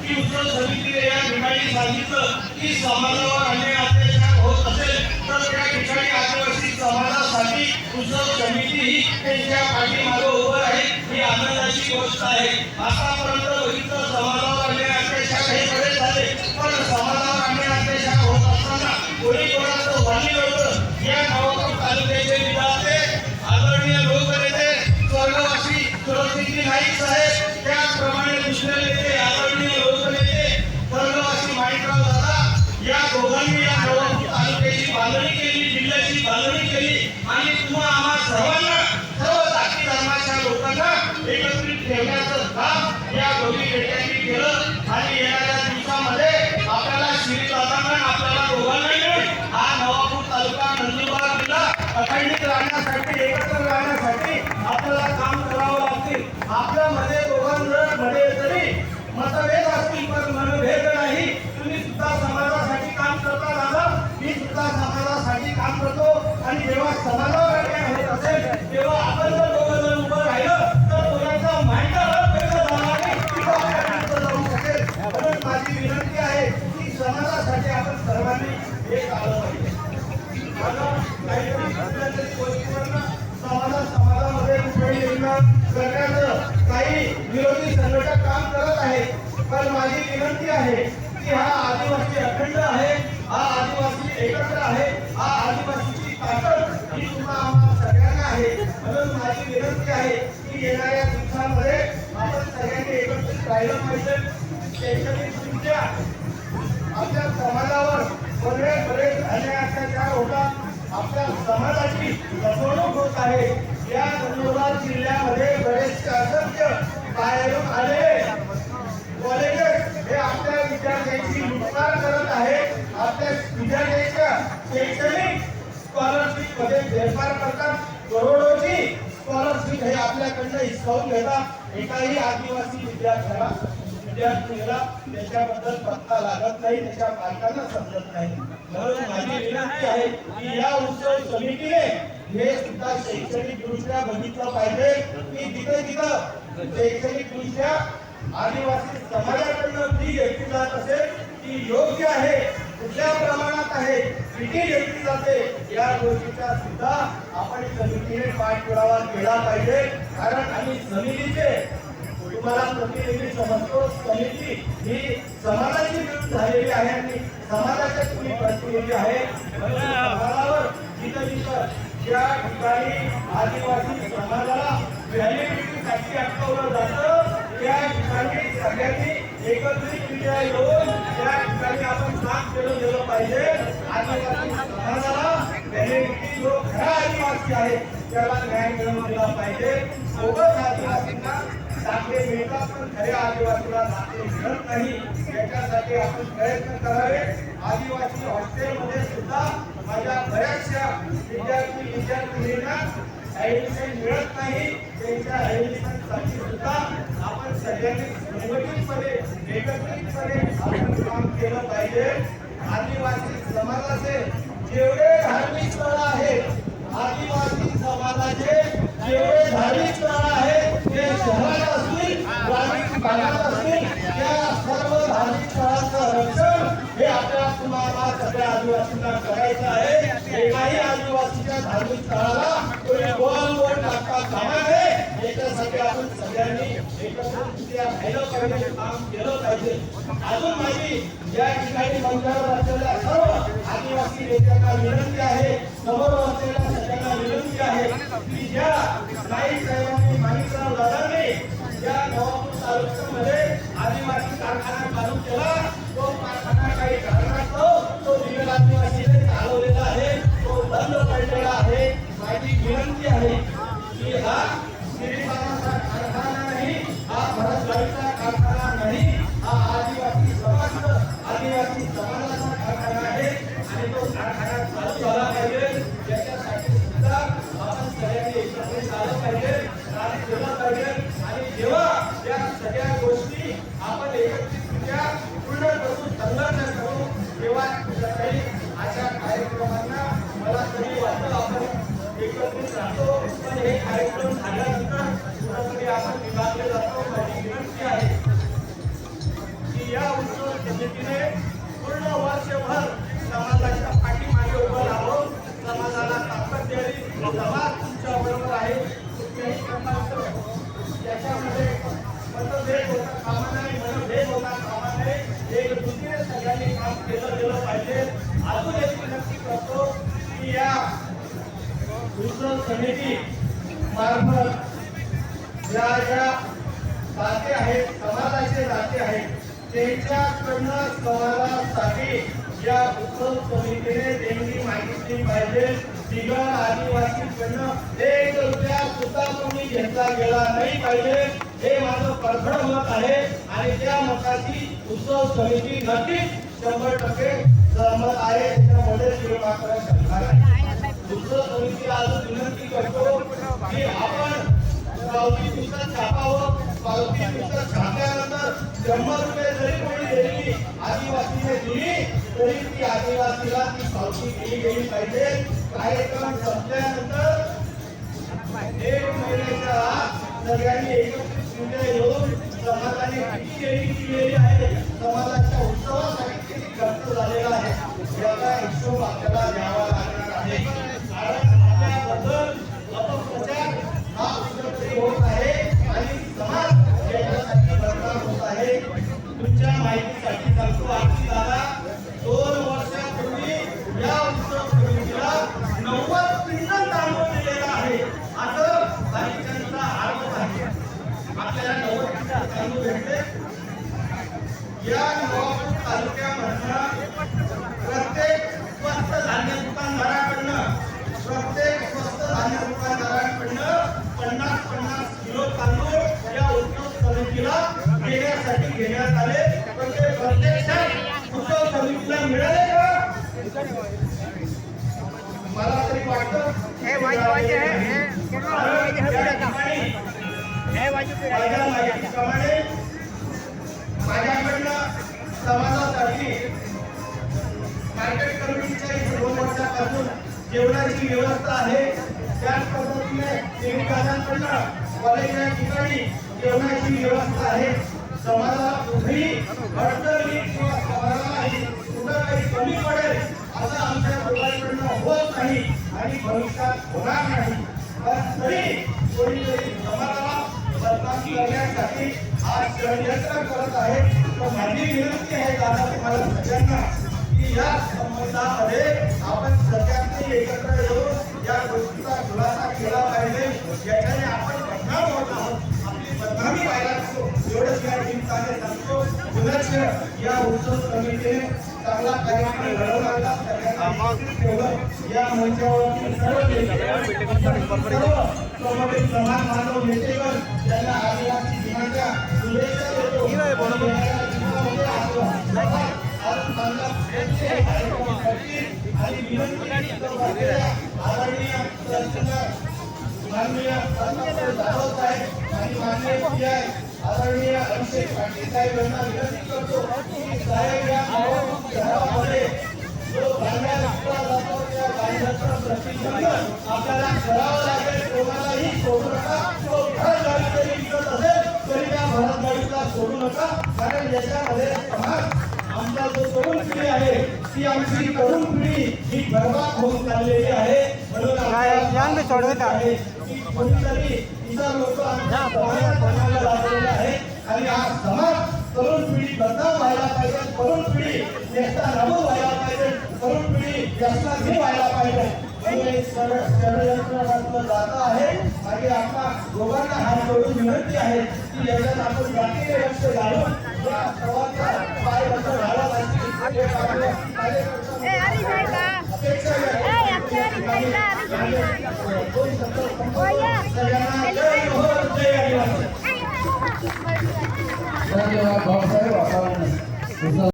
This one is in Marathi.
की उत्सव समितीने या ठिकाणी सांगितलं की समाजावर अन्याय अत्याचार होत असेल तर त्या ठिकाणी आदिवासी समाजासाठी उत्सव समिती ही त्यांच्या पाठीमागे उभं आहे, ही आनंदाची गोष्ट आहे. आतापर्यंत बघितलं समाजावर अन्याय अत्याचार हे बरेच झाले, पण समाजावर अन्याय अत्याचार होत असताना कोणी कोणाचं वाणी नव्हतं. या नवापूर तालुक्याचे विधाते आदरणीय लोकनेते स्वर्गवासी सुरसिंगजी नाईक साहेब, त्याचप्रमाणे दुसरे नेते आदरणीय लोकनेते स्वर्गवासी माणिकराव दादा, या दोघांनी या नवापूर तालुक्याची बांधणी केली, जिल्ह्याची बांधणी केली आणि तुम्हा आम्हा सर्वांना, सर्व जाती धर्माच्या लोकांना एकत्रित ठेवण्याचं काम या दोन्ही नेत्यांनी केलं. आणि येणाऱ्या दिवसामध्ये आपल्याला श्रीदादांना आपल्याला दोघांना मिळून हा नवापूर तालुका नंदुरबार जिल्हा अखंडित राहण्यासाठी, एकत्र राहण्यासाठी आपल्याला काम करावं लागतील. आपल्यामध्ये दोघांमध्ये जरी मतभेद असतील पण मनभेद नाही. तुम्ही सुद्धा समाजासाठी काम करता दादा, मी सुद्धा समाजासाठी काम करतो. आणि जेव्हा समाजावर अन्याय होत असेल तेव्हा आपण जर दोघं जण उभं राहिलं तर कोणाचा माहिती जाऊ शकेल. म्हणून माझी विनंती आहे की समाजासाठी आपण सर्वांनी एक आलं पाहिजे. समाजामध्ये करण्याचं काही विरोधी संघटक काम करत आहेत, पण माझी विनंती आहे की हा आदिवासी अखंड आहे, हा आदिवासी एकत्र आहे, हा आदिवासीची ताकद ही तुम्हा आम्हाला सगळ्यांना आहे. म्हणून माझी विनंती आहे की येणाऱ्या दिवसांमध्ये आपण सगळ्यांनी एकत्रित राहिलं पाहिजे. शैक्षणिकदृष्ट्या आपल्या समाजावर बरेच अन्याय अत्याचार होतात, आपल्या समाजाची फसवणूक होत आहे. या नंदुरबार जिल्ह्यामध्ये बरेचसे असंख्य बाहेरून आलेले कॉलेजेस हे आपल्या विद्यार्थ्यांची लुटमार करत आहे, आपल्या विद्यार्थ्यांच्या शैक्षणिक स्कॉलरशिप मध्ये फेरफार करतात, करोडोची स्कॉलरशिप हे आपल्याकडनं हिसकावून घेतात. एकाही आदिवासी विद्यार्थीला त्याच्याबद्दल पत्ता लागत नाही, त्याच्या पालकांना समजत नाही. म्हणून माझी विनंती आहे की या उत्सव समितीने हे सुद्धा शैक्षणिक दृष्ट्या बघितलं पाहिजे की जिथे जिथं शैक्षणिक दृष्ट्या आदिवासी समाजाकडनं फी घेतली जात असेल ती योग्य आहे, कुठल्या प्रमाणात आहे, किती घेतली जाते, या गोष्टीचा सुद्धा आपण समितीने पाठपुरावा केला पाहिजे. कारण आम्ही समितीचे तुम्हाला प्रतिनिधी समजतो, समिती ही समाजाची मिळून झालेली आहे आणि समाजाचे तुम्ही प्रतिनिधी आहे. समाजावर जिथं जिथं ज्या ठिकाणी आदिवासी समाजाला व्हॅलिडिटीसाठी अटकवलं जातं त्या ठिकाणी सगळ्यांनी एकत्रितरित्या येऊन त्या ठिकाणी आपण काम केलं गेलं पाहिजे. आदिवासी समाजाला व्हॅलिडिटी जो खरा आदिवासी आहे त्याला न्याय मिळवून दिला पाहिजे. सोबत आदिवासींना दाखले मिळतात पण खऱ्या आदिवासीला दाखले मिळत नाही, याच्यासाठी आपण प्रयत्न करावे. आदिवासी हॉस्टेलमध्ये सुद्धा माझ्या बऱ्याचशा विद्यार्थ्यांना ऍडमिशन मिळत नाही, त्यांच्या ऍडमिशनसाठी सुद्धा आपण सगळ्यांनी संघटितपणे एकत्रितपणे आपण काम केलं पाहिजे. आदिवासी समाजाचे जेवढे धार्मिक स्थळ आहेत, आदिवासी समाजाचे जेवढे धार्मिक स्थळ आहेत ते शहरात असतील, ग्रामीण भागात असतील, त्या सर्व धार्मिक स्थळांचं रक्षण हे आपल्या तुम्हाला सगळ्या आदिवासींना करायचं आहे. एकाही आदिवासीच्या धार्मिक स्थळाला कोणी बोल टाकता कामा नये, याच्यासाठी आपण सगळ्यांनी एकत्रितरित्या राहिलं पाहिजे, काम केलं पाहिजे. अजून माझी या ठिकाणी मंचावर असलेल्या सर्व आदिवासी नेत्यांना विनंती आहे, समोर असलेल्या सगळ्यांना विनंती आहे की ज्या नाईक साहेबांनी माणिकराव दादांनी या नवापूर तालुक्यामध्ये आदिवासी कारखाना चालू केला, तो कारखाना काही कारणास्तव तो दिवेल आदिवासीने चालवलेला आहे, तो बंद पडलेला आहे. माझी विनंती आहे की हा श्रीरामाचा कारखाना नाही, हा भरतभाईचा कारखाना नाही, हा आदिवासी समाजाचा कारखाना आहे आणि तो कारखाना चालू झाला पाहिजे. याच्यासाठी सुद्धा आपण सगळ्यांनी एकत्रित आलं पाहिजे, काम केलं पाहिजे. आणि जेव्हा या सगळ्या गोष्टी आपण एकत्रितरित्या या उत्सव समितीने पूर्ण वर्षभर समाजाच्या पाठीमागे उभं राहून समाजाला ताकद द्यावी. समाज तुमच्या बरोबर आहे. कुठल्याही प्रकारचं याच्यामध्ये मतभेद होता कामा नाही, मनभेद होता कामा नाही. एक दुसरीने सगळ्यांनी काम केलं गेलं पाहिजे. अजून एक विनंती करतो की या उत्सव समिती मार्फत ज्या ज्या जाती आहेत, समाजाचे जाती आहेत, त्यांच्याकडनं समाजासाठी या उत्सव समितीने देणगी मागितली पाहिजे. दिगळ आदिवासीकडनं 1 रुपया सुद्धा कोणी घेतला गेला नाही पाहिजे. हे माझं परखड मत आहे आणि त्या मताची उत्सव समिती नक्कीच 100% सहमत आहे. त्याच्यामध्ये शिवमात्र शंका नाही. उत्सव समितीला अजून विनंती करतो की आपण पावती पुस्तक छापावं. पावती पुस्तक छापल्यानंतर 100 रुपये जरी कोणी दिली, आदिवासीने दिली, तरी ती आदिवासीला ती पावती दिली गेली पाहिजे. कार्यक्रम संपल्यानंतर 1 महिन्याच्या आत सगळ्यांनी एकत्रित येऊन समाजाने किती देणगी दिलेली आहे, समाजाच्या उत्सवासाठी किती खर्च झालेला आहे, याचा हिशोब आपल्याला द्यावा लागणार आहे. कारण आपल्याबद्दल अपप्रचार हा कुठेतरी होत आहे आणि समाज याच्यासाठी बदनाम होत आहे. तुमच्या माहितीसाठी सांगतो, आमची दादा 2 वर्षापूर्वी या उत्सव समितीला 90 क्विंटल तांदूळ दिलेला आहे. असं बाकीच्यांचा आरोप आहे. आपल्याला 90 क्विंटल तांदूळ भेटले. या नवापूर तालुक्यामधनं प्रत्येक स्वस्त धान्य दुकानदाराकडनं 50 किलो तांदूळ या उत्सव समितीला देण्यासाठी घेण्यात आले. पण ते प्रत्यक्षात उत्सव समितीला मिळाले का? मला तरी वाटतं माझ्या माहितीप्रमाणे माझ्याकडनं समाजासाठी मार्केट कमिटीच्या 2 वर्षापासून जेवणाची व्यवस्था आहे. त्याच पद्धतीने सेविकांकडनं कॉलेजच्या ठिकाणी जेवणाची व्यवस्था आहे. समाजाला कुठेही अडचणी किंवा समाजालाही कुठं काही कमी पडेल असं आमच्या दोघांकडनं होत नाही आणि भविष्यात होणार नाही. पण तरी कोणीतरी समाजाला बदनाम करण्यासाठी आज षडयंत्र करत आहे. तर माझी विनंती आहे दादा तुम्हाला सगळ्यांना की या संबंधामध्ये आपण सगळ्यांनी एकत्र येऊन या गोष्टीचा खुलासा केला पाहिजे. याच्याने आपण बदनाम होत आहोत, आपली बदनामी व्हायला नको एवढंच या निमित्ताने सांगतो. पुनश्च या उत्सव समितीने चांगला कार्यक्रम घडवला. या मंचावरती सर्व समाज मानव नेतेगण त्यांना आदिवासी दिनाच्या शुभेच्छा देतो. आणि विनंती आदरणीय माननीय जाधव साहेब आणि माननीय आदरणीय अभिषेक पाटील साहेब यांना विनंती करतो की साहेब या शहरामध्ये जो भांड्या विकला जातो त्या भांड्याचा प्रतिबंध आपल्याला करावं लागेल. कोणालाही सोडू नका. तो भरत गाडी जरी विकत असेल तरी त्या भरत गाडीला सोडू नका. कारण याच्यामध्ये समाज आमचा जो तरुण पिढी आहे ती आमची तरुण पिढी ही बरबाद होऊन चाललेली आहे. म्हणून आहे की कोणीतरी इतर लोक आमच्या समाजाला लागलेले आहे आणि हा समाज तरुण पिढी बदनाम व्हायला पाहिजे. तरुण पिढी नेता नमूद व्हायला पाहिजे. तरुण पिढी व्यसनाधीन व्हायला पाहिजे. म्हणून षडयंत्र जात आहे. आणि आपला दोघांना हात जोडून विनंती आहे की याच्यात आपण जातीने लक्ष घालून या सर्वांचा पाय बसं घाला पाहिजे. धन्यवाद भाऊसाहेब.